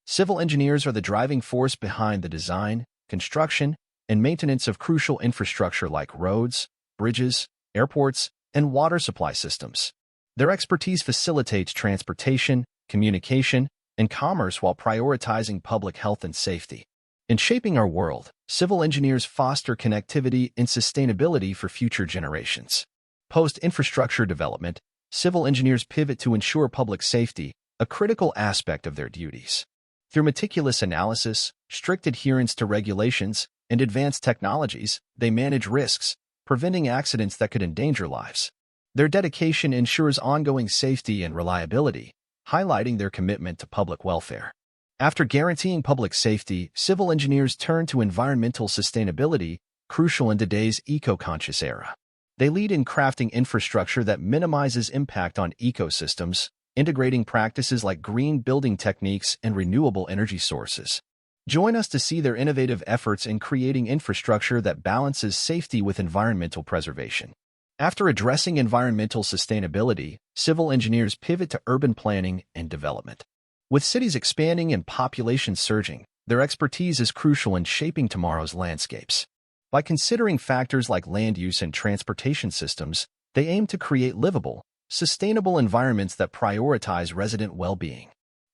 Civil engineers are the driving force behind the design, construction, and maintenance of crucial infrastructure like roads, bridges, airports, and water supply systems. Their expertise facilitates transportation, communication, and commerce while prioritizing public health and safety. In shaping our world, civil engineers foster connectivity and sustainability for future generations. Post-infrastructure development, civil engineers pivot to ensure public safety, a critical aspect of their duties. Through meticulous analysis, strict adherence to regulations, and advanced technologies, they manage risks, preventing accidents that could endanger lives. Their dedication ensures ongoing safety and reliability, highlighting their commitment to public welfare. After guaranteeing public safety, civil engineers turn to environmental sustainability, crucial in today's eco-conscious era. They lead in crafting infrastructure that minimizes impact on ecosystems, integrating practices like green building techniques and renewable energy sources. Join us to see their innovative efforts in creating infrastructure that balances safety with environmental preservation. After addressing environmental sustainability, civil engineers pivot to urban planning and development. With cities expanding and population surging, their expertise is crucial in shaping tomorrow's landscapes. By considering factors like land use and transportation systems, they aim to create livable, sustainable environments that prioritize resident well-being.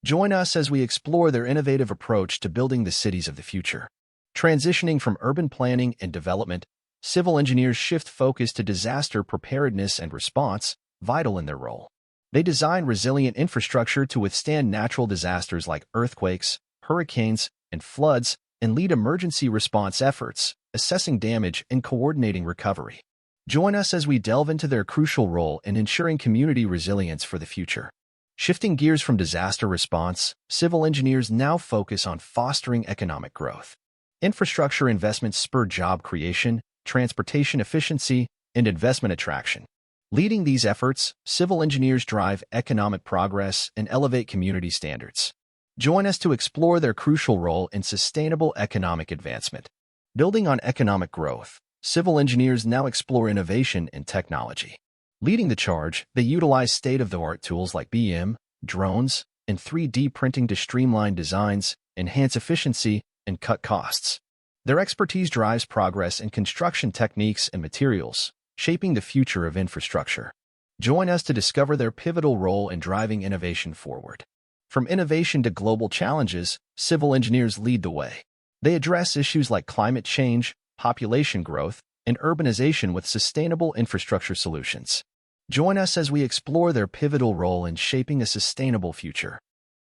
Join us as we explore their innovative approach to building the cities of the future. Transitioning from urban planning and development, civil engineers shift focus to disaster preparedness and response, vital in their role. They design resilient infrastructure to withstand natural disasters like earthquakes, hurricanes, and floods, and lead emergency response efforts, assessing damage and coordinating recovery. Join us as we delve into their crucial role in ensuring community resilience for the future. Shifting gears from disaster response, civil engineers now focus on fostering economic growth. Infrastructure investments spur job creation, transportation efficiency, and investment attraction. Leading these efforts, civil engineers drive economic progress and elevate community standards. Join us to explore their crucial role in sustainable economic advancement. Building on economic growth, civil engineers now explore innovation and technology. Leading the charge, they utilize state-of-the-art tools like BIM, drones, and 3D printing to streamline designs, enhance efficiency, and cut costs. Their expertise drives progress in construction techniques and materials, shaping the future of infrastructure. Join us to discover their pivotal role in driving innovation forward. From innovation to global challenges, civil engineers lead the way. They address issues like climate change, population growth, and urbanization with sustainable infrastructure solutions. Join us as we explore their pivotal role in shaping a sustainable future.